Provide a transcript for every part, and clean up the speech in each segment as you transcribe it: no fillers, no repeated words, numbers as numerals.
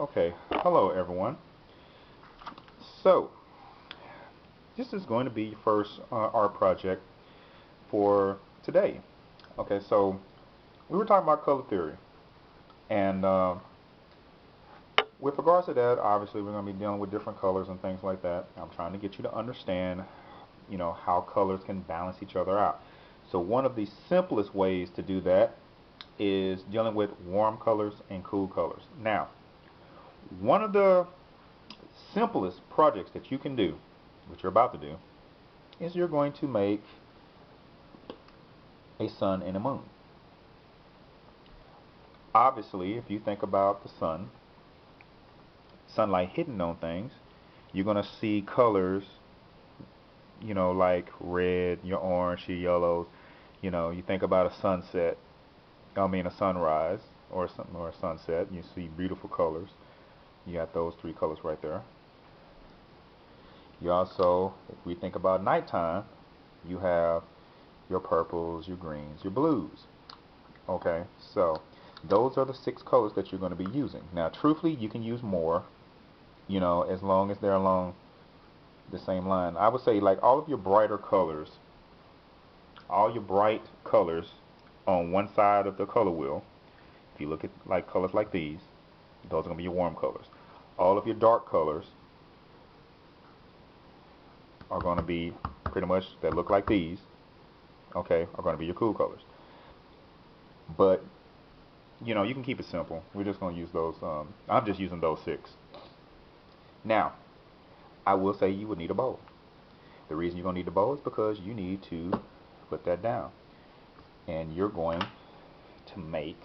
Okay, hello everyone. So, this is going to be your first art project for today. Okay, so we were talking about color theory, and with regards to that, obviously we're going to be dealing with different colors and things like that. I'm trying to get you to understand, how colors can balance each other out. So one of the simplest ways to do that is dealing with warm colors and cool colors. Now, one of the simplest projects that you can do, what you're about to do, is you're going to make a sun and a moon. Obviously, if you think about the sun, sunlight hitting on things, you're going to see colors, like red, your orange, your yellows. You think about a sunset, a sunrise or a sunset, you see beautiful colors. You got those three colors right there. You also, if we think about nighttime, you have your purples, your greens, your blues. Okay, so those are the 6 colors that you're going to be using. Now, truthfully, you can use more, as long as they're along the same line. I would say, like, all of your brighter colors, all your bright colors on one side of the color wheel, if you look at like colors like these, those are going to be your warm colors. All of your dark colors are going to be pretty much that look like these, okay, are going to be your cool colors. But you can keep it simple. We're just going to use those. I'm just using those 6. Now, I will say you would need a bowl. The reason you're going to need a bowl is because you need to put that down, and you're going to make.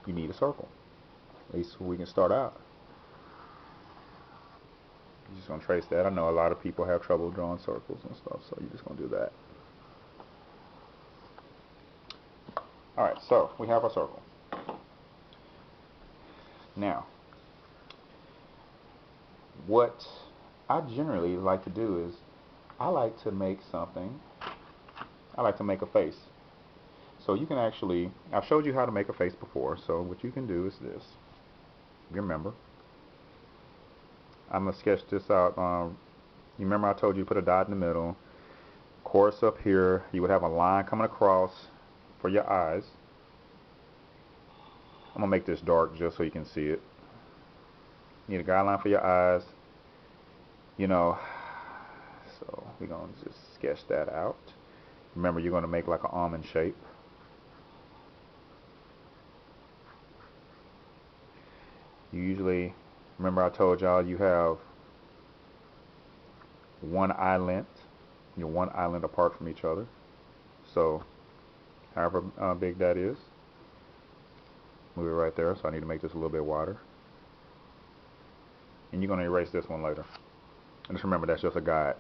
You need a circle. At least we can start out. You're just going to trace that. I know a lot of people have trouble drawing circles and stuff, so you're just going to do that. Alright, so we have our circle. Now, what I generally like to do is I like to make a face. So you can actually, I've showed you how to make a face before, so what you can do is this. Remember, I'm going to sketch this out. You remember I told you to put a dot in the middle. Of course, up here you would have a line coming across for your eyes. I'm going to make this dark just so you can see it. You need a guideline for your eyes. So we're going to just sketch that out. Remember, you're going to make like an almond shape. You usually, remember I told y'all you have one eye length. You're one eye length apart from each other. So, however big that is, move it right there. So I need to make this a little bit wider. And you're going to erase this one later. And just remember, that's just a guide.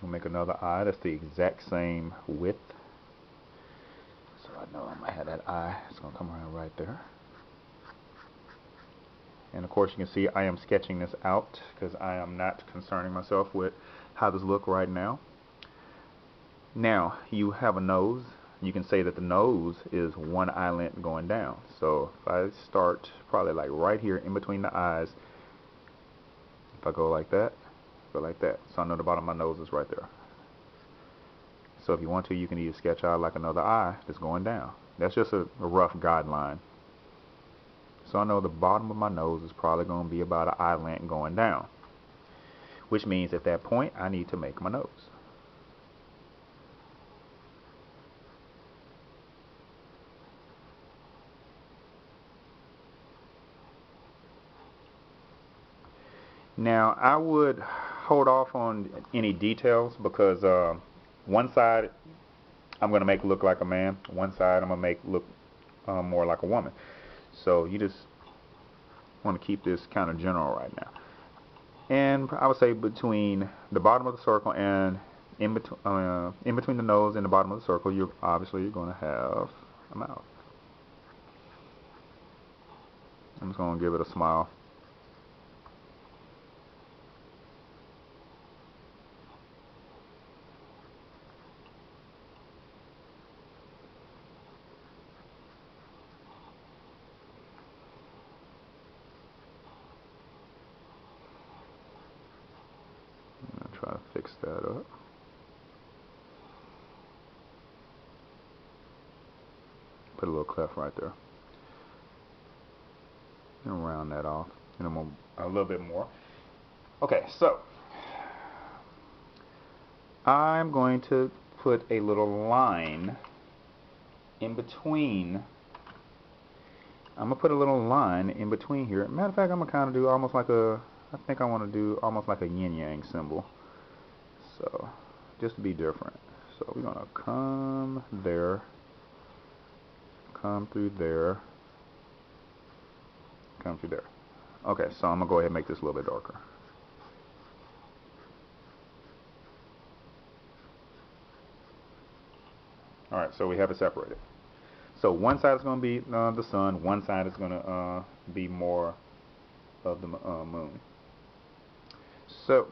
We'll make another eye that's the exact same width. So I know I'm going to have that eye. It's going to come around right there. And of course you can see I am sketching this out because I am not concerning myself with how this looks right now. Now you have a nose. You can say that the nose is one eye length going down. So if I start probably like right here in between the eyes, if I go like that, go like that. So I know the bottom of my nose is right there. So if you want to, you can either sketch out like another eye that's going down. That's just a rough guideline. So I know the bottom of my nose is probably going to be about an eye length going down, which means at that point I need to make my nose. Now I would hold off on any details because one side I'm going to make look like a man, one side I'm going to make look more like a woman. So you just want to keep this kind of general right now. And I would say between the bottom of the circle and in between the nose and the bottom of the circle, you're going to have a mouth. I'm just going to give it a smile. fix that up. Put a little cleft right there. And round that off. And I'm gonna a little bit more. Okay, so I'm going to put a little line in between. I'm gonna put a little line in between here. Matter of fact, I'm gonna kind of do almost like a. I think I want to do almost like a yin yang symbol. So just to be different. So we're gonna come there, come through there, come through there. Okay, so I'm gonna go ahead and make this a little bit darker. Alright, so we have it separated. So one side is going to be the sun, one side is going to be more of the moon. So,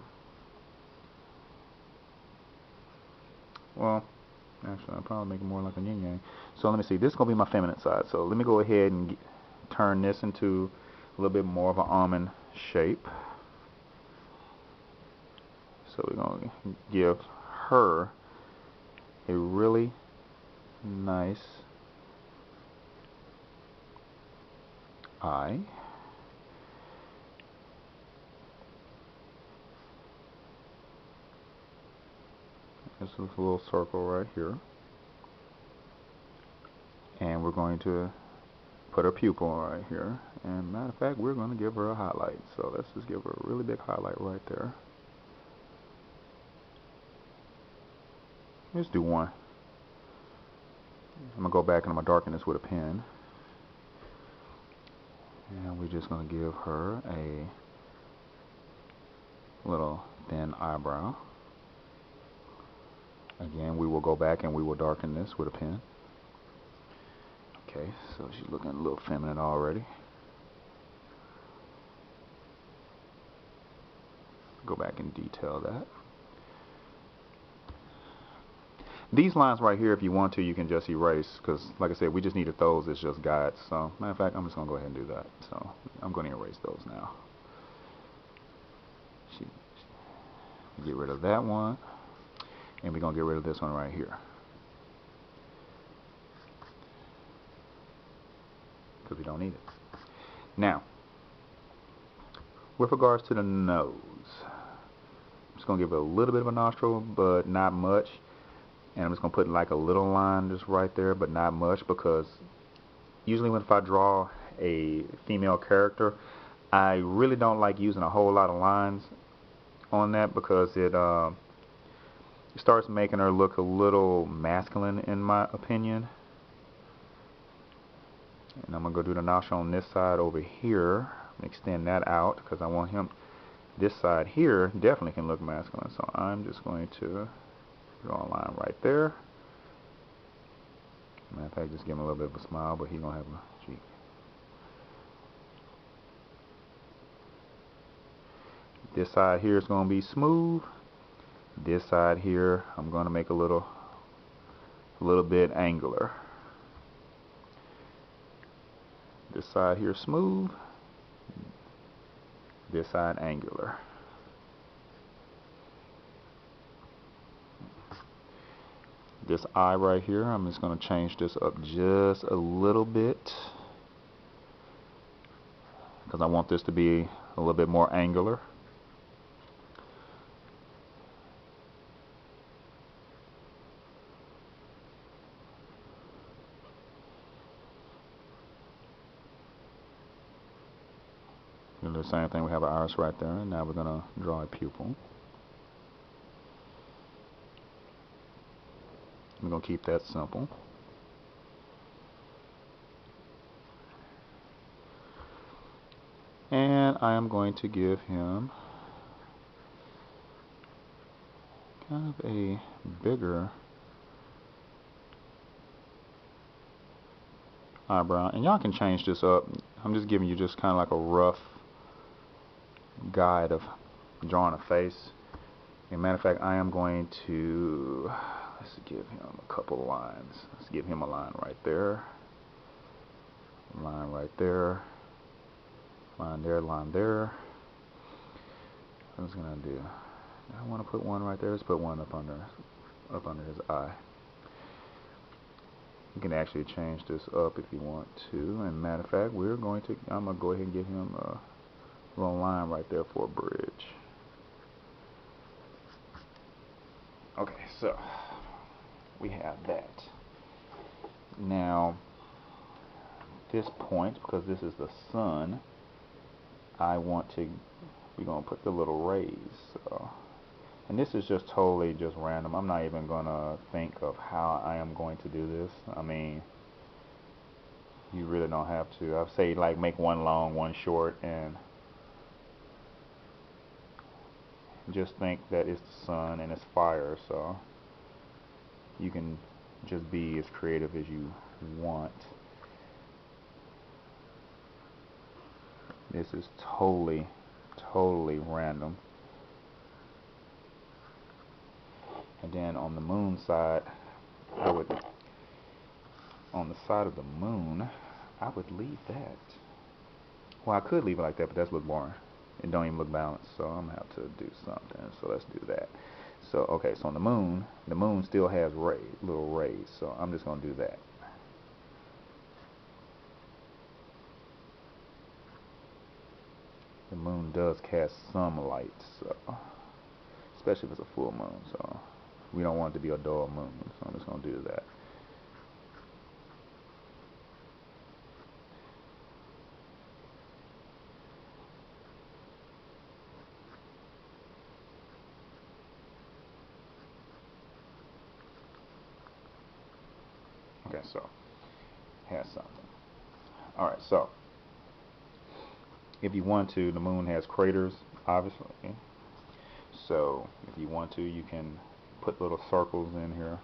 well, actually I'll probably make it more like a yin yang. So let me see, this is going to be my feminine side. So let me go ahead and turn this into a little bit more of an almond shape. So we're going to give her a really nice eye. This is a little circle right here. And we're going to put her pupil right here. And matter of fact, we're going to give her a highlight. So let's just give her a really big highlight right there. Let's do one. I'm going to go back and I'm going to darken this with a pen. And we're just going to give her a little thin eyebrow. Again, we will go back and we will darken this with a pen. Okay, so she's looking a little feminine already. Go back and detail that. These lines right here, if you want to, you can just erase, because like I said, we just needed those as just guides. So matter of fact, I'm just going to go ahead and do that. So I'm going to erase those now. Get rid of that one, and we're going to get rid of this one right here, because we don't need it. Now, with regards to the nose, I'm just going to give it a little bit of a nostril, but not much. And I'm just going to put like a little line just right there, but not much, because usually if I draw a female character, I really don't like using a whole lot of lines on that, because it starts making her look a little masculine in my opinion. And I'm going to go do the nostril on this side over here, extend that out, because I want him, this side here definitely can look masculine. So I'm just going to draw a line right there. Matter of fact, just give him a little bit of a smile, but he's going to have a cheek. This side here is going to be smooth. This side here, I'm going to make a little bit angular. This side here smooth. This side angular. This eye right here, I'm just going to change this up just a little bit, because I want this to be a little bit more angular. Do the same thing, we have an iris right there, and now we're going to draw a pupil. We're going to keep that simple. And I am going to give him kind of a bigger eyebrow. And y'all can change this up. I'm just giving you just kind of like a rough guide of drawing a face. As a matter of fact, I am going to, let's give him a couple lines. Let's give him a line right there, line right there, line there, line there. What I was gonna do, I want to put one right there. Let's put one up under his eye. You can actually change this up if you want to. And matter of fact, I'm gonna go ahead and give him a little line right there for a bridge. Okay, so we have that. Now, this point, because this is the sun, we're gonna put the little rays. So, and this is just totally just random. I'm not even gonna think of how I am going to do this. I mean, you really don't have to. I'd say like make one long, one short, and just think that it's the sun and it's fire, so you can just be as creative as you want. This is totally random. And then on the moon side, on the side of the moon, I would leave that. Well, I could leave it like that, but that's look boring. It don't even look balanced, so I'm gonna have to do something. So let's do that. So okay, so on the moon still has little rays, so I'm just gonna do that. The moon does cast some light, so especially if it's a full moon, so we don't want it to be a dull moon, so I'm just gonna do that. Okay, so has something. Alright, so if you want to, the moon has craters, obviously. So if you want to, you can put little circles in here.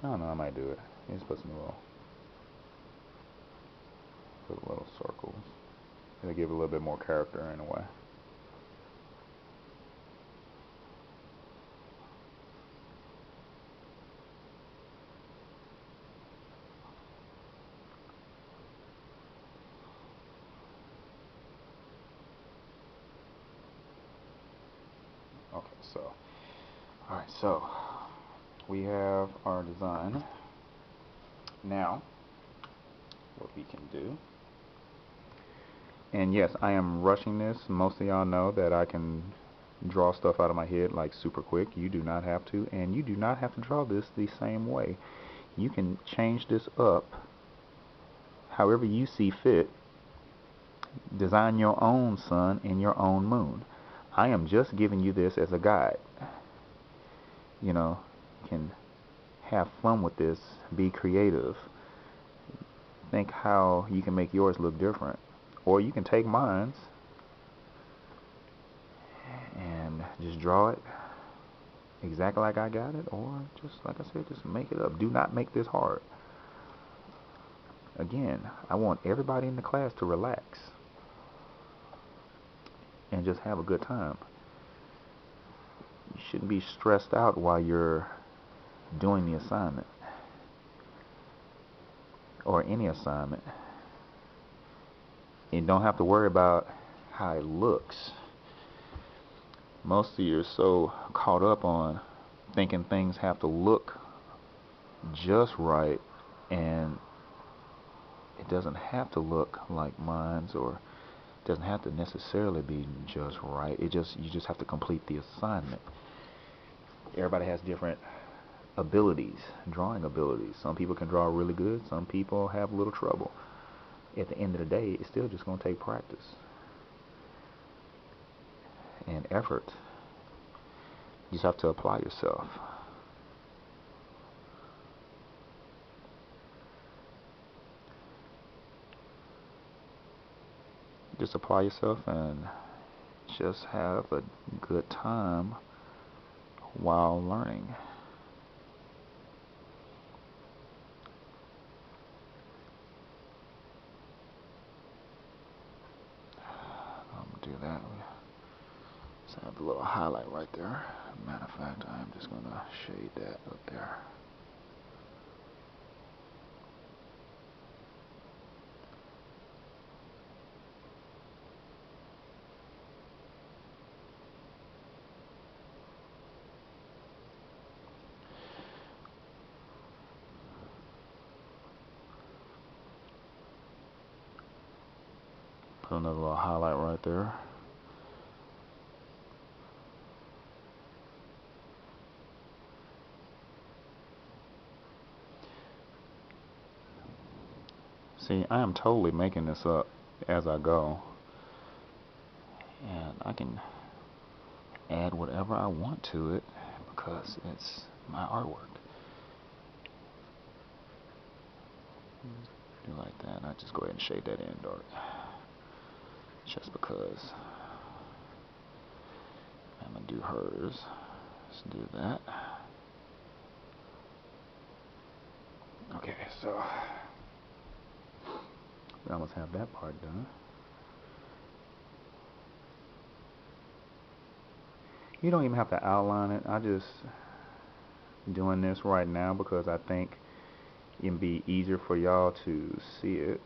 I might do it. Just put little circles. It'll give it a little bit more character in a way. Okay, so alright, so we have our design. Now what we can do, and yes, I am rushing this. Most of y'all know that I can draw stuff out of my head like super quick. You do not have to, and you do not have to draw this the same way. You can change this up however you see fit. Design your own sun and your own moon. I am just giving you this as a guide. You know, you can have fun with this, be creative, think how you can make yours look different, or you can take mine and just draw it exactly like I got it, or just like I said, just make it up. Do not make this hard. Again, I want everybody in the class to relax and just have a good time. You shouldn't be stressed out while you're doing the assignment or any assignment. You don't have to worry about how it looks. Most of you are so caught up on thinking things have to look just right, and it doesn't have to look like mine's, or it doesn't have to necessarily be just right. You just have to complete the assignment. Everybody has different abilities, drawing abilities. Some people can draw really good, some people have a little trouble. At the end of the day, it's still just going to take practice and effort. You just have to apply yourself. Just apply yourself and just have a good time while learning. Do that. Let's have a little highlight right there. Matter of fact, I'm just going to shade that up there. Put another little highlight right there. See, I am totally making this up as I go, and I can add whatever I want to it because it's my artwork. Do like that. I just go ahead and shade that in dark, just because I'm gonna do hers. Let's do that. Okay, so we almost have that part done. You don't even have to outline it. I just doing this right now because I think it'd be easier for y'all to see it.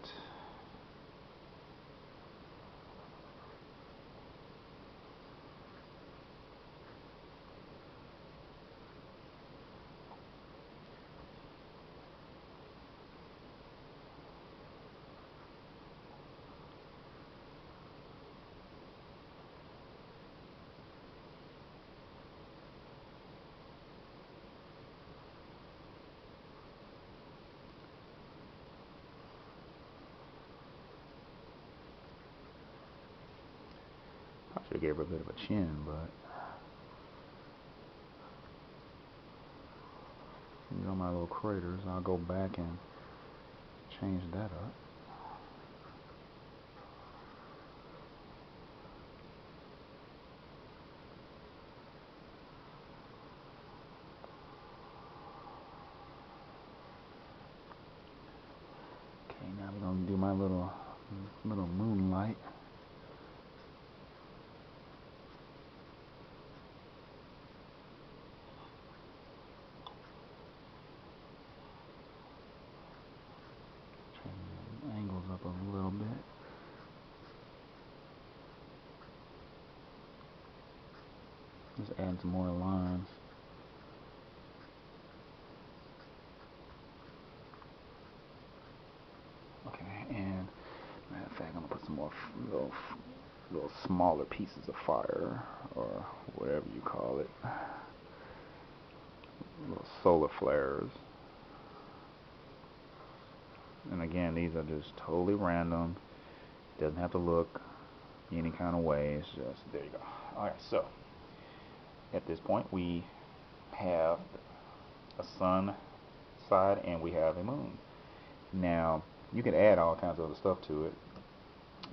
I should have gave her a bit of a chin, but you know my little craters. I'll go back and change that up. Okay, now we're gonna do my little moonlight. Angles up a little bit. Just add some more lines. Okay, and matter of fact, I'm gonna put some more little smaller pieces of fire, or whatever you call it, little solar flares. And again, these are just totally random. It doesn't have to look any kind of way. It's just, there you go. Alright, so at this point we have a sun side and we have a moon. Now you can add all kinds of other stuff to it.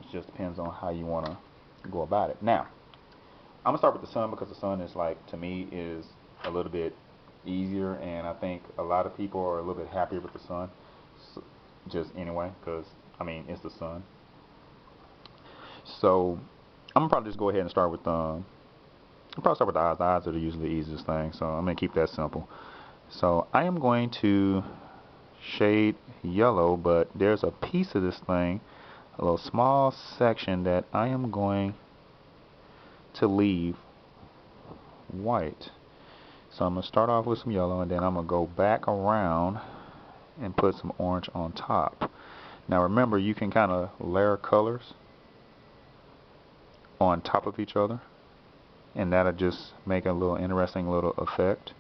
It just depends on how you want to go about it. Now I'm gonna start with the sun because the sun is, like, to me, is a little bit easier, and I think a lot of people are a little bit happier with the sun, so, just anyway, because I mean it's the sun. So I'm gonna probably just go ahead and start with I'll probably start with the eyes. The eyes are usually the easiest thing, so I'm gonna keep that simple. So I am going to shade yellow, but there's a piece of this thing, a little small section, that I am going to leave white. So I'm going to start off with some yellow, and then I'm going to go back around and put some orange on top. Now remember, you can kind of layer colors on top of each other, and that'll just make a little interesting little effect.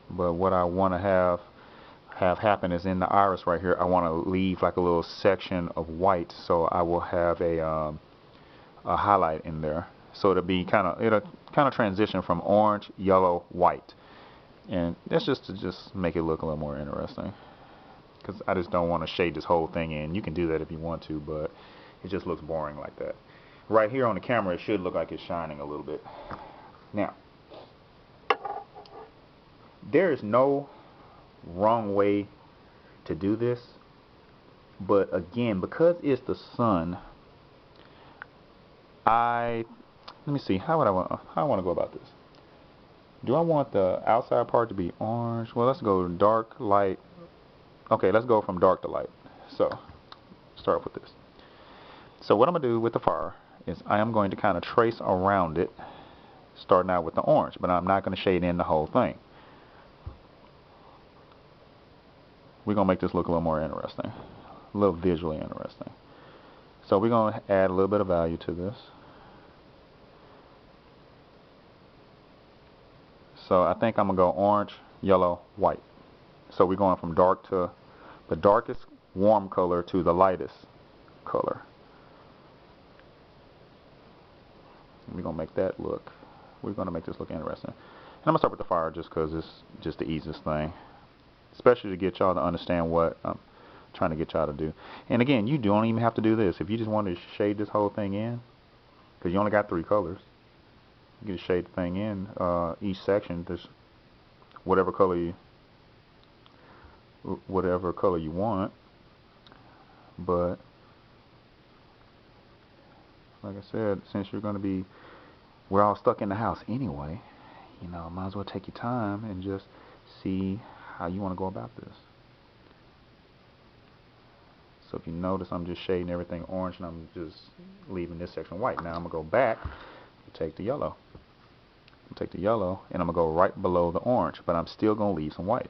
But what I want to have happen is, in the iris right here, I want to leave like a little section of white, so I will have a highlight in there, so it'll kind of transition from orange, yellow, white, and that's just to make it look a little more interesting, because I just don't want to shade this whole thing in. You can do that if you want to, but it just looks boring like that. Right here on the camera it should look like it's shining a little bit. Now there is no wrong way to do this, but again, because it's the sun, let me see, how I want to go about this. Do I want the outside part to be orange? Well, let's go dark, light. Okay, let's go from dark to light. So start off with this. So what I'm gonna do with the fire is I am going to kind of trace around it, starting out with the orange, but I'm not going to shade in the whole thing. we're going to make this look a little more interesting, a little visually interesting. So we're going to add a little bit of value to this. So I think I'm going to go orange, yellow, white. So we're going from dark to the darkest warm color to the lightest color. We're going to make that look, we're going to make this look interesting. And I'm going to start with the fire just because it's just the easiest thing. Especially to get y'all to understand what I'm trying to get y'all to do. And again, you don't even have to do this. If you just want to shade this whole thing in, because you only got 3 colors, you can shade the thing in each section. There's whatever color you want. But like I said, since we're all stuck in the house anyway, you know, might as well take your time and just see how you want to go about this. So if you notice, I'm just shading everything orange and I'm just leaving this section white. Now I'm going to go back and take the yellow. And I'm going to go right below the orange, but I'm still going to leave some white.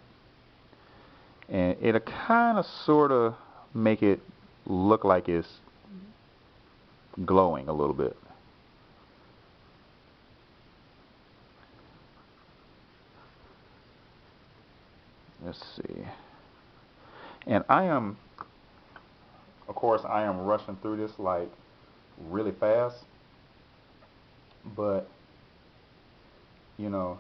And it'll kind of sort of make it look like it's glowing a little bit. Let's see. And of course, I am rushing through this like really fast, but you know,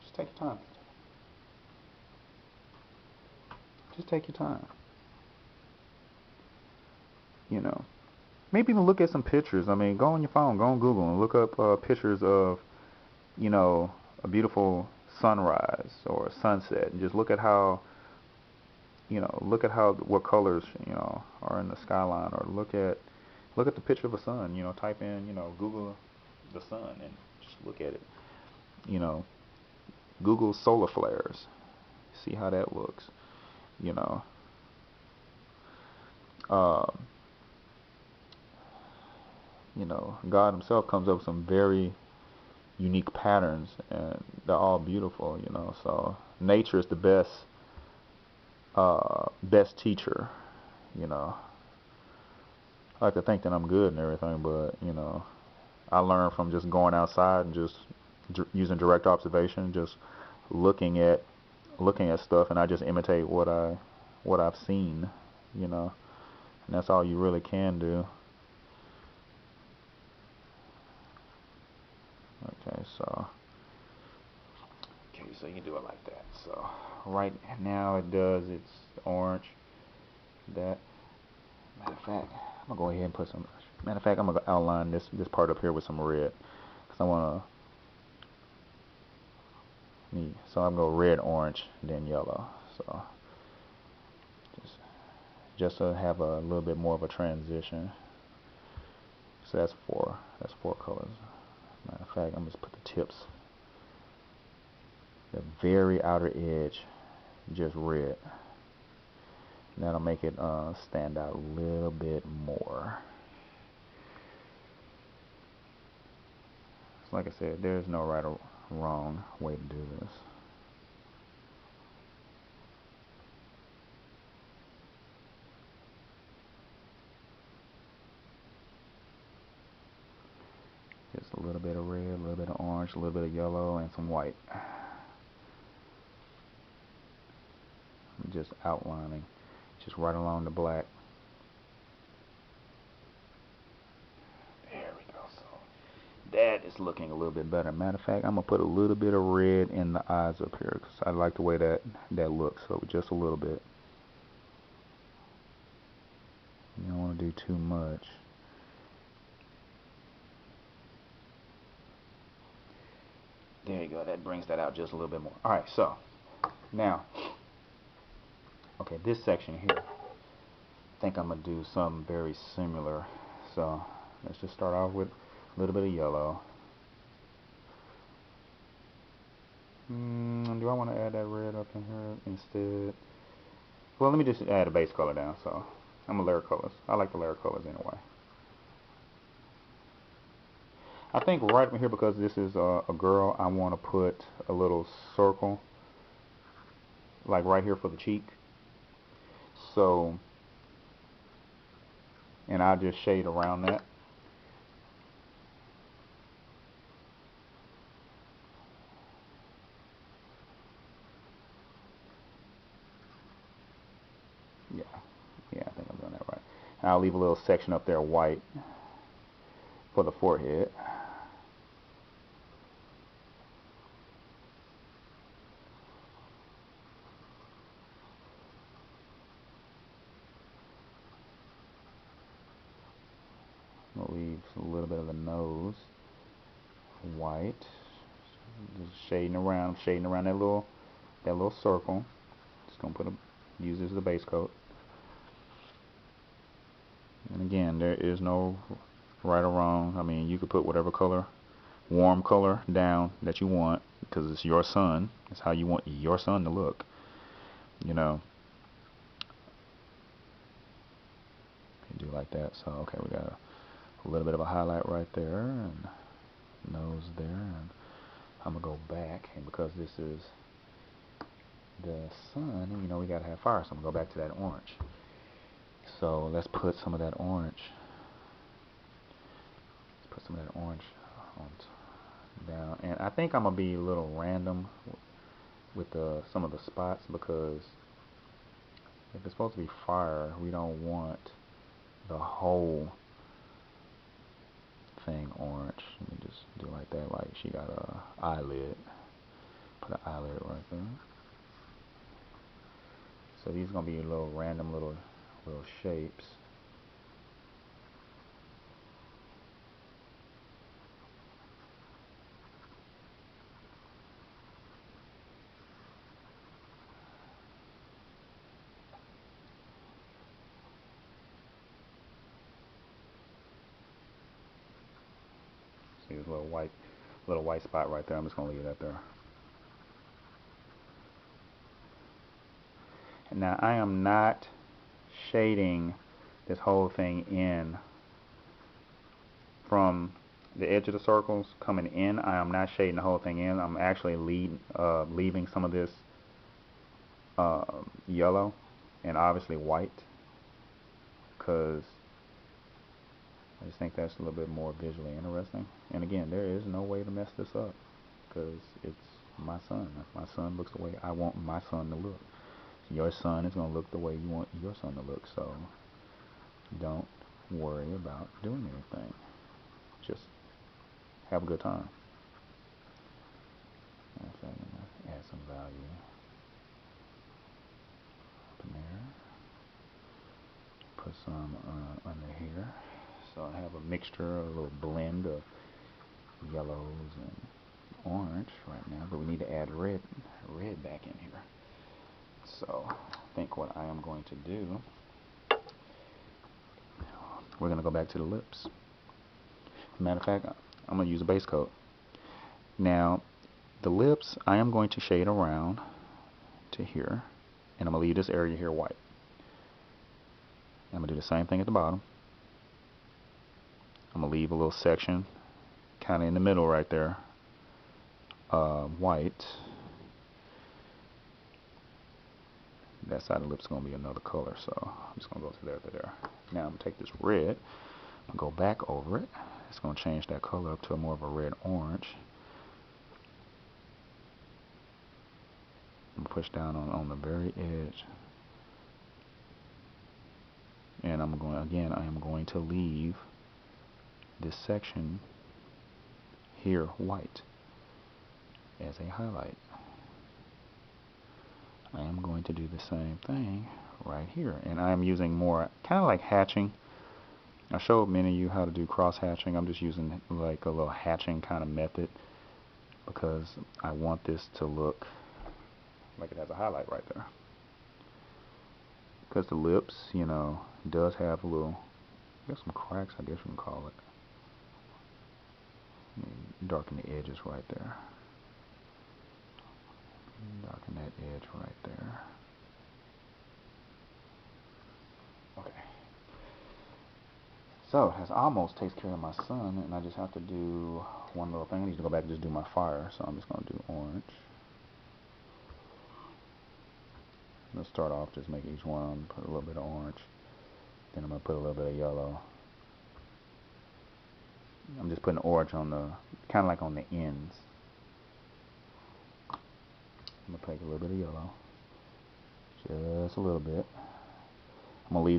just take your time. Just take your time. You know, maybe even look at some pictures. I mean, go on your phone, go on Google and look up pictures of, you know, a beautiful sunrise or a sunset, and just look at how, what colors, are in the skyline, or look at the picture of a sun. You know, type in, Google the sun and just look at it. You know, Google solar flares. See how that looks. You know, God himself comes up with some very unique patterns, and they're all beautiful, so nature is the best teacher. I like to think that I'm good and everything, but I learn from just going outside and just using direct observation, just looking at stuff, and I just imitate what I've seen, and that's all you really can do. Okay, so you can do it like that. So right now it's orange. Matter of fact, I'm gonna go ahead and put some. Matter of fact, I'm gonna outline this part up here with some red, because I wanna. So I'm gonna go red, orange, then yellow. So just to have a little bit more of a transition. So that's four colors. Matter of fact, I'm just put the tips, the very outer edge, just red. And that'll make it stand out a little bit more. So like I said, there's no right or wrong way to do this. Just a little bit of red, a little bit of orange, a little bit of yellow, and some white. I'm just outlining, just right along the black. There we go. So that is looking a little bit better. Matter of fact, I'm gonna put a little bit of red in the eyes up here, because I like the way that looks. So just a little bit. You don't want to do too much. There you go. That brings that out just a little bit more. Alright, so now, okay, this section here, I think I'm going to do something very similar. So let's just start off with a little bit of yellow. Do I want to add that red up in here instead? Well, let me just add a base color down. So I'm going to layer colors. I like to layer colors anyway. I think right here, because this is a girl, I want to put a little circle, like right here for the cheek. So, and I'll just shade around that. Yeah, yeah, I think I'm doing that right. And I'll leave a little section up there white for the forehead. I'll leave a little bit of the nose white. Just shading around that little circle. Just gonna use this as a base coat. And again, there is no right or wrong. I mean, you could put whatever color, warm color down that you want, because it's your son. It's how you want your son to look. You know, you do like that. So okay, we got a little bit of a highlight right there, and nose there, and I'm gonna go back, and because this is the sun, you know, we gotta have fire, so I'm gonna go back to that orange. So let's put some of that orange. Let's put some of that orange on down, and I think I'm gonna be a little random with some of the spots, because if it's supposed to be fire, we don't want the whole thing orange. Let me just do it like that, like she got a eyelid. Put an eyelid right there. So these are gonna be little random little shapes. See this little white spot right there. I'm just gonna leave that there. And now I am not shading this whole thing in from the edge of the circles coming in. I am not shading the whole thing in. I'm actually leaving some of this yellow and obviously white, because I just think that's a little bit more visually interesting. And again, there is no way to mess this up, because it's my son. My son looks the way I want my son to look. Your son is going to look the way you want your son to look. So don't worry about doing anything. Just have a good time. So I'm going to add some value up in there. Put some under here. So I have a mixture, a little blend of yellows and orange right now, but we need to add red back in here. So I think what I am going to do, we're going to go back to the lips. Matter of fact, I'm going to use a base coat. Now, the lips, I am going to shade around to here, and I'm going to leave this area here white. I'm going to do the same thing at the bottom. I'm going to leave a little section kind of in the middle right there, white. That side of the lips is going to be another color, so I'm just going to go to there to there. Now I'm going to take this red, I'm going to go back over it. It's going to change that color up to more of a red orange. I'm going to push down on the very edge. And I'm going, again, I am going to leave this section here white as a highlight. I am going to do the same thing right here, and I am using more kind of like hatching. I showed many of you how to do cross hatching. I'm just using like a little hatching kind of method, because I want this to look like it has a highlight right there. Because the lips, you know, does have a little, got some cracks, I guess you can call it. Darken the edges right there. Darken that edge right there. Okay. So that's almost takes care of my sun, and I just have to do one little thing. I need to go back and just do my fire, so I'm just going to do orange. Let's start off, just make each one, put a little bit of orange. Then I'm going to put a little bit of yellow. I'm just putting orange on the, kind of like on the ends. I'm going to take a little bit of yellow. Just a little bit. I'm going to leave